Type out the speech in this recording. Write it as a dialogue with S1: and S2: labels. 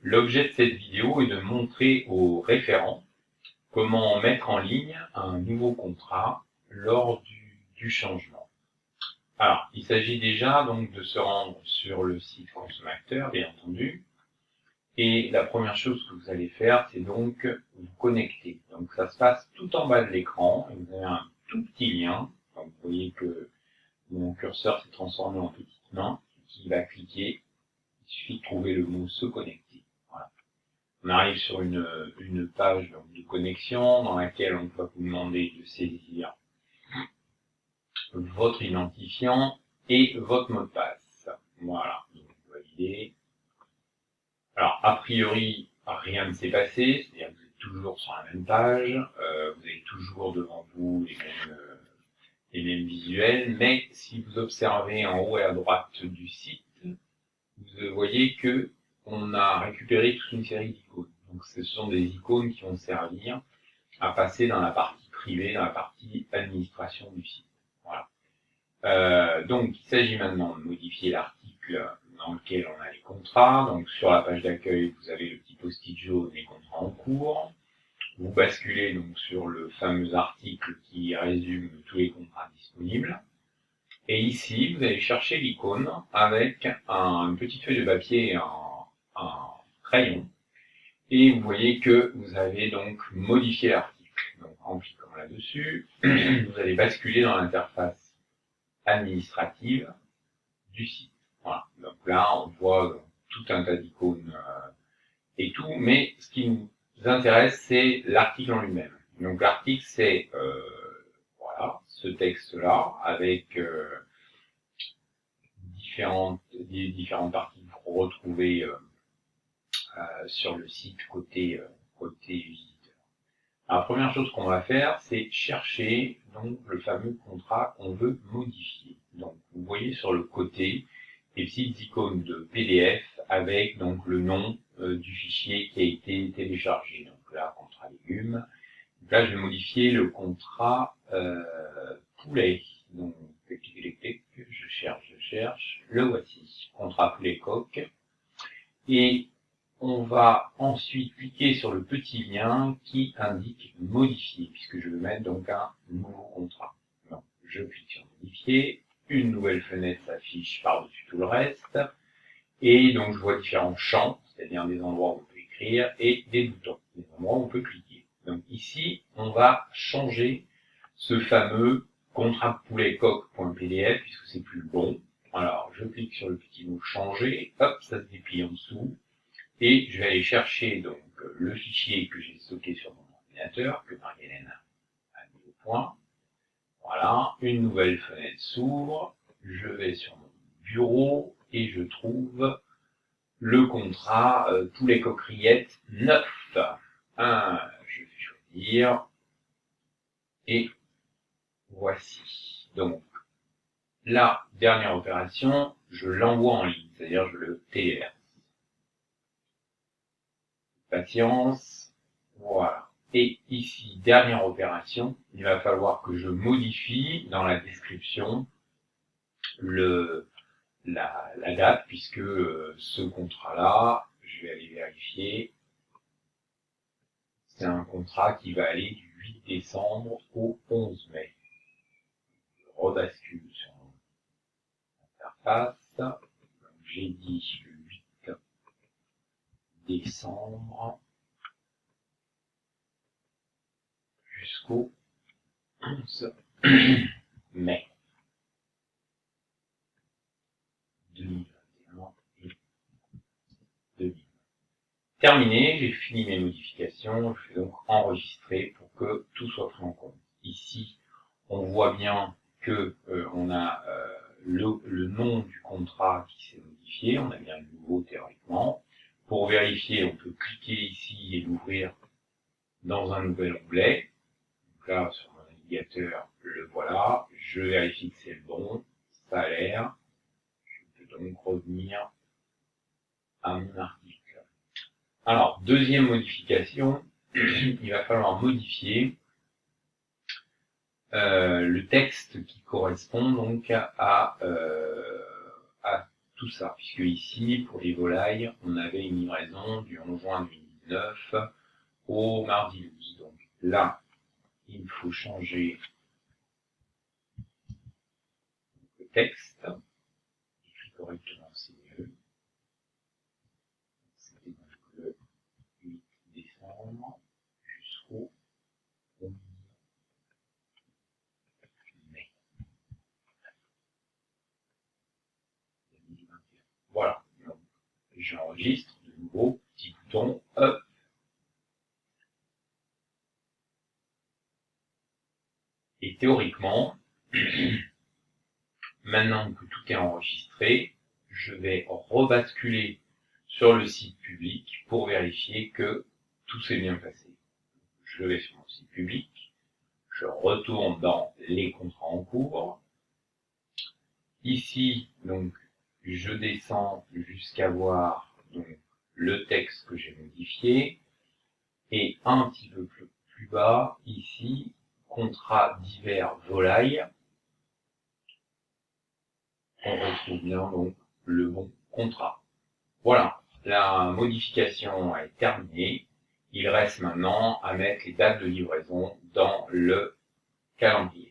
S1: L'objet de cette vidéo est de montrer aux référents comment mettre en ligne un nouveau contrat lors du changement. Alors, il s'agit déjà donc de se rendre sur le site consommateur, bien entendu, et la première chose que vous allez faire, c'est donc vous connecter. Donc ça se passe tout en bas de l'écran, et vous avez un tout petit lien. Donc vous voyez que mon curseur s'est transformé en petite main, qui va cliquer. Il suffit de trouver le mot se connecter. Voilà. On arrive sur une page donc, de connexion dans laquelle on va vous demander de saisir votre identifiant et votre mot de passe. Voilà, donc validez. Alors, a priori, rien ne s'est passé, c'est-à-dire que vous êtes toujours sur la même page, vous avez toujours devant vous les mêmes visuels, mais si vous observez en haut et à droite du site, vous voyez que on a récupéré toute une série d'icônes. Donc, ce sont des icônes qui vont servir à passer dans la partie privée, dans la partie administration du site. Voilà. Donc, il s'agit maintenant de modifier l'article dans lequel on a les contrats. Donc, sur la page d'accueil, vous avez le petit post-it jaune des contrats en cours. Vous basculez donc sur le fameux article qui résume tous les contrats disponibles. Et ici, vous allez chercher l'icône avec une petite feuille de papier et un crayon. Et vous voyez que vous avez donc modifié l'article. Donc, en cliquant là-dessus, vous allez basculer dans l'interface administrative du site. Voilà. Donc là, on voit tout un tas d'icônes et tout, mais ce qui nous intéresse, c'est l'article en lui-même. Donc l'article, c'est voilà, ce texte-là, avec différentes parties que vous retrouvez sur le site côté visiteur. Alors, la première chose qu'on va faire, c'est chercher donc le fameux contrat qu'on veut modifier. Donc, vous voyez sur le côté les petites icônes de PDF avec donc le nom du fichier qui a été téléchargé. Donc là, contrat légumes. Donc là, je vais modifier le contrat poulet. Donc, je cherche. Le voici. Contrat poulet coq. Et on va ensuite cliquer sur le petit lien qui indique modifier, puisque je veux mettre donc un nouveau contrat. Donc, je clique sur modifier, une nouvelle fenêtre s'affiche par-dessus tout le reste, et donc je vois différents champs, c'est-à-dire des endroits où on peut écrire, et des boutons, des endroits où on peut cliquer. Donc ici, on va changer ce fameux contrat poulet coq.pdf, puisque c'est plus bon. Alors, je clique sur le petit mot changer, hop, ça se déplie en dessous, et je vais aller chercher donc le fichier que j'ai stocké sur mon ordinateur, que Marie-Hélène a mis au point. Voilà, une nouvelle fenêtre s'ouvre, je vais sur mon bureau et je trouve le contrat poulet coqueriettes 9. Je vais choisir et voici. Donc, la dernière opération, je l'envoie en ligne, c'est-à-dire je le téléverse. Patience, voilà. Et ici, dernière opération, il va falloir que je modifie dans la description la date, puisque ce contrat-là, je vais aller vérifier, c'est un contrat qui va aller du 8 décembre au 11 mai. Je rebascule sur mon interface. J'ai dit le 8 décembre jusqu'au 11 mai 2021 et 2020. Terminé, j'ai fini mes modifications, je vais donc enregistrer pour que tout soit pris en compte. Ici, on voit bien que on a le nom du contrat qui s'est modifié, on a bien le nouveau théoriquement. Pour vérifier, on peut cliquer ici et l'ouvrir dans un nouvel onglet. Donc là, sur mon navigateur, le voilà. Je vérifie que c'est le bon, ça a l'air. Je peux donc revenir à mon article. Alors, deuxième modification, il va falloir modifier le texte qui correspond donc à tout ça, puisque ici, pour les volailles, on avait une livraison du 11 juin 2019 au mardi 12. Donc là, il faut changer le texte. Écrit correctement, c'est mieux. C'était donc le 8 décembre jusqu'au 11 mai 2021. Voilà. Donc, j'enregistre de nouveau, petit bouton, hop. Et théoriquement, maintenant que tout est enregistré, je vais rebasculer sur le site public pour vérifier que tout s'est bien passé. Je vais sur mon site public, je retourne dans les contrats en cours. Ici, donc, je descends jusqu'à voir donc, le texte que j'ai modifié. Et un petit peu plus bas, ici, contrat divers volaille. On retrouve bien donc le bon contrat. Voilà, la modification est terminée. Il reste maintenant à mettre les dates de livraison dans le calendrier.